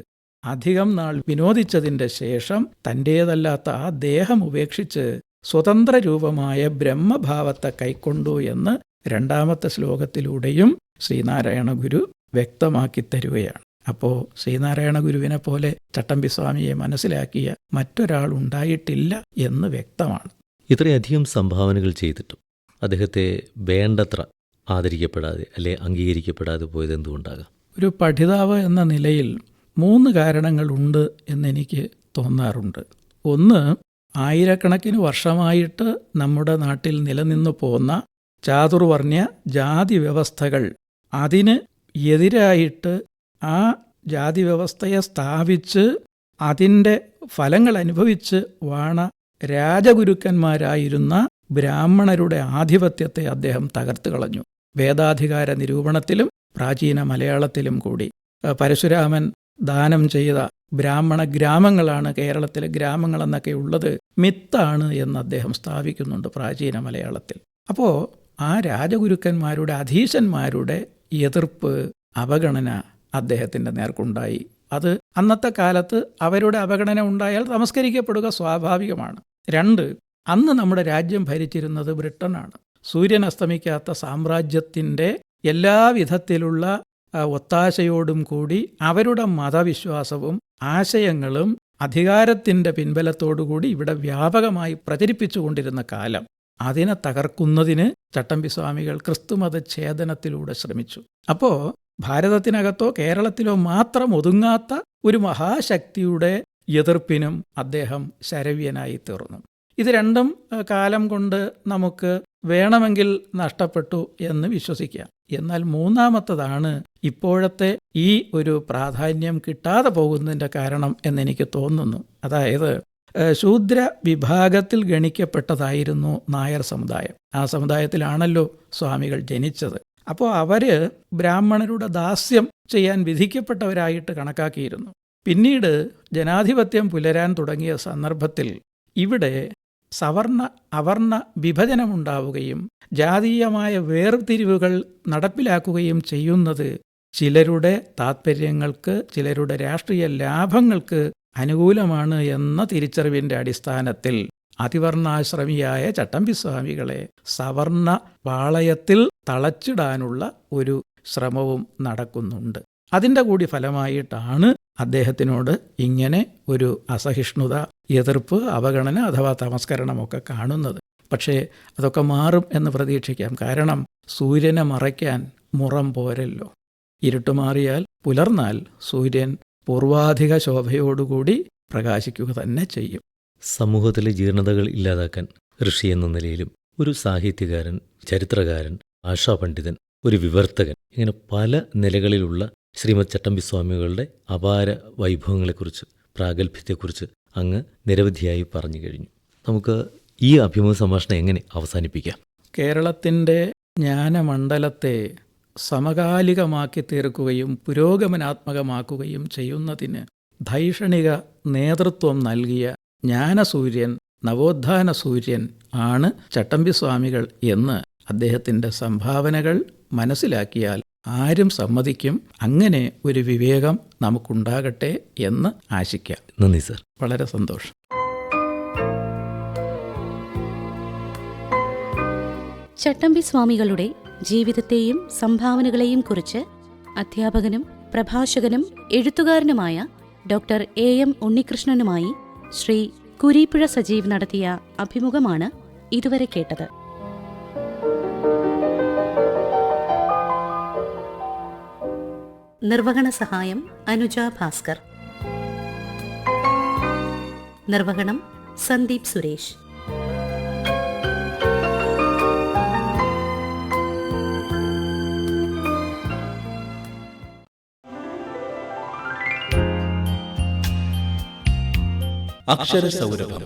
അധികം നാൾ വിനോദിച്ചതിൻ്റെ ശേഷം തൻ്റേതല്ലാത്ത ആ ദേഹം ഉപേക്ഷിച്ച് സ്വതന്ത്ര രൂപമായ ബ്രഹ്മഭാവത്തെ കൈക്കൊണ്ടു എന്ന് 2-ാമത്തെ ശ്ലോകത്തിലൂടെയും ശ്രീനാരായണ ഗുരു വ്യക്തമാക്കി തരുകയാണ്. അപ്പോൾ ശ്രീനാരായണ ഗുരുവിനെ പോലെ ചട്ടമ്പിസ്വാമിയെ മനസ്സിലാക്കിയ മറ്റൊരാൾ ഉണ്ടായിട്ടില്ല എന്ന് വ്യക്തമാണ്.
ഇത്രയധികം സംഭാവനകൾ ചെയ്തിട്ടും അദ്ദേഹത്തെ വേണ്ടത്ര ആദരിക്കപ്പെടാതെ അല്ലെ അംഗീകരിക്കപ്പെടാതെ പോയത് എന്തുകൊണ്ടാകാം?
ഒരു പഠിതാവ് എന്ന നിലയിൽ 3 കാരണങ്ങളുണ്ട് എന്നെനിക്ക് തോന്നാറുണ്ട്. ഒന്ന്, ആയിരക്കണക്കിന് വർഷമായിട്ട് നമ്മുടെ നാട്ടിൽ നിലനിന്നു പോന്ന ചാതുർവർണ്ണ്യ ജാതി വ്യവസ്ഥകൾ, അതിന് എതിരായിട്ട് ആ ജാതി വ്യവസ്ഥയെ സ്ഥാപിച്ച് അതിൻ്റെ ഫലങ്ങൾ അനുഭവിച്ച് വാണ രാജഗുരുക്കന്മാരായിരുന്ന ബ്രാഹ്മണരുടെ ആധിപത്യത്തെ അദ്ദേഹം തകർത്ത് കളഞ്ഞു. വേദാധികാര നിരൂപണത്തിലും പ്രാചീന മലയാളത്തിലും കൂടി. പരശുരാമൻ ദാനം ചെയ്ത ബ്രാഹ്മണ ഗ്രാമങ്ങളാണ് കേരളത്തിലെ ഗ്രാമങ്ങളെന്നൊക്കെ ഉള്ളത് മിത്താണ് എന്ന് അദ്ദേഹം സ്ഥാപിക്കുന്നുണ്ട് പ്രാചീന മലയാളത്തിൽ. അപ്പോൾ ആ രാജഗുരുക്കന്മാരുടെ, അധീശന്മാരുടെ എതിർപ്പ്, അവഗണന അദ്ദേഹത്തിൻ്റെ നേർക്കുണ്ടായി. അത് അന്നത്തെ കാലത്ത് അവരുടെ അവഗണന ഉണ്ടായാൽ തമസ്കരിക്കപ്പെടുക സ്വാഭാവികമാണ്. 2, അന്ന് നമ്മുടെ രാജ്യം ഭരിച്ചിരുന്നത് ബ്രിട്ടനാണ്. സൂര്യൻ അസ്തമിക്കാത്ത സാമ്രാജ്യത്തിൻ്റെ എല്ലാവിധത്തിലുള്ള ഒത്താശയോടും കൂടി അവരുടെ മതവിശ്വാസവും ആശയങ്ങളും അധികാരത്തിൻ്റെ പിൻബലത്തോടുകൂടി ഇവിടെ വ്യാപകമായി പ്രചരിപ്പിച്ചുകൊണ്ടിരുന്ന കാലം. അതിനെ തകർക്കുന്നതിന് ചട്ടമ്പിസ്വാമികൾ ക്രിസ്തുമതഛേദനത്തിലൂടെ ശ്രമിച്ചു. അപ്പോൾ ഭാരതത്തിനകത്തോ കേരളത്തിലോ മാത്രം ഒതുങ്ങാത്ത ഒരു മഹാശക്തിയുടെ എതിർപ്പിനും അദ്ദേഹം ശരവ്യനായി തീർന്നു. ഇത് 2ഉം കാലം കൊണ്ട് നമുക്ക് വേണമെങ്കിൽ നഷ്ടപ്പെട്ടു എന്ന് വിശ്വസിക്കാം. എന്നാൽ 3ാമത്തതാണ് ഇപ്പോഴത്തെ ഈ ഒരു പ്രാധാന്യം കിട്ടാതെ പോകുന്നതിൻ്റെ കാരണം എന്നെനിക്ക് തോന്നുന്നു. അതായത് ശൂദ്ര വിഭാഗത്തിൽ ഗണിക്കപ്പെട്ടതായിരുന്നു നായർ സമുദായം. ആ സമുദായത്തിലാണല്ലോ സ്വാമികൾ ജനിച്ചത്. അപ്പോൾ അവർ ബ്രാഹ്മണരുടെ ദാസ്യം ചെയ്യാൻ വിധിക്കപ്പെട്ടവരായിട്ട് കണക്കാക്കിയിരുന്നു. പിന്നീട് ജനാധിപത്യം പുലരാൻ തുടങ്ങിയ സന്ദർഭത്തിൽ ഇവിടെ സവർണ അവർണ വിഭജനമുണ്ടാവുകയും ജാതീയമായ വേർതിരിവുകൾ നടപ്പിലാക്കുകയും ചെയ്യുന്നത് ചിലരുടെ താത്പര്യങ്ങൾക്ക്, ചിലരുടെ രാഷ്ട്രീയ ലാഭങ്ങൾക്ക് അനുകൂലമാണ് എന്ന തിരിച്ചറിവിൻ്റെ അടിസ്ഥാനത്തിൽ അതിവർണാശ്രമിയായ ചട്ടമ്പിസ്വാമികളെ സവർണ പാളയത്തിൽ തളച്ചിടാനുള്ള ഒരു ശ്രമവും നടക്കുന്നുണ്ട്. അതിൻ്റെ കൂടി ഫലമായിട്ടാണ് അദ്ദേഹത്തിനോട് ഇങ്ങനെ ഒരു അസഹിഷ്ണുത, എതിർപ്പ്, അവഗണന അഥവാ തമസ്കരണമൊക്കെ കാണുന്നത്. പക്ഷേ അതൊക്കെ മാറും എന്ന് പ്രതീക്ഷിക്കാം. കാരണം സൂര്യനെ മറയ്ക്കാൻ മുറം പോരല്ലോ. ഇരുട്ട് മാറിയാൽ പുലർന്നാൽ സൂര്യൻ പൂർവാധിക ശോഭയോടുകൂടി പ്രകാശിക്കുക തന്നെ ചെയ്യും.
സമൂഹത്തിലെ ജീർണതകൾ ഇല്ലാതാക്കാൻ ഋഷി എന്ന നിലയിലും ഒരു സാഹിത്യകാരൻ, ചരിത്രകാരൻ, ഭാഷാപണ്ഡിതൻ, ഒരു വിവർത്തകൻ, ഇങ്ങനെ പല നിലകളിലുള്ള ശ്രീമദ് ചട്ടമ്പിസ്വാമികളുടെ അപാര വൈഭവങ്ങളെക്കുറിച്ച്, പ്രാഗൽഭ്യത്തെക്കുറിച്ച് അങ്ങ് നിരവധിയായി പറഞ്ഞു കഴിഞ്ഞു. നമുക്ക് ഈ അഭിമുഖ സംഭാഷണം എങ്ങനെ അവസാനിപ്പിക്കാം?
കേരളത്തിൻ്റെ ജ്ഞാനമണ്ഡലത്തെ സമകാലികമാക്കി തീർക്കുകയും പുരോഗമനാത്മകമാക്കുകയും ചെയ്യുന്നതിന് ധൈഷണിക നേതൃത്വം നൽകിയ ജ്ഞാനസൂര്യൻ, നവോത്ഥാന സൂര്യൻ ആണ് ചട്ടമ്പിസ്വാമികൾ എന്ന് അദ്ദേഹത്തിൻ്റെ സംഭാവനകൾ മനസ്സിലാക്കിയാൽ ആരും സമ്മതിക്കും. അങ്ങനെ ഒരു വിവേകം നമുക്കുണ്ടാകട്ടെ എന്ന് ആശിക്കാം.
നന്ദി സർ.
വളരെ സന്തോഷം.
ചട്ടമ്പി സ്വാമികളുടെ ജീവിതത്തെയും സംഭാവനകളെയും കുറിച്ച് അധ്യാപകനും പ്രഭാഷകനും എഴുത്തുകാരനുമായ ഡോക്ടർ എം ഉണ്ണികൃഷ്ണനുമായി ശ്രീ കുരീപ്പുഴ സജീവ് നടത്തിയ അഭിമുഖമാണ് ഇതുവരെ കേട്ടത്. നിർവഹണ സഹായം അനുജ ഭാസ്കർ. നിർവഹണം സന്ദീപ് സുരേഷ്.
അക്ഷരസൗരഭം.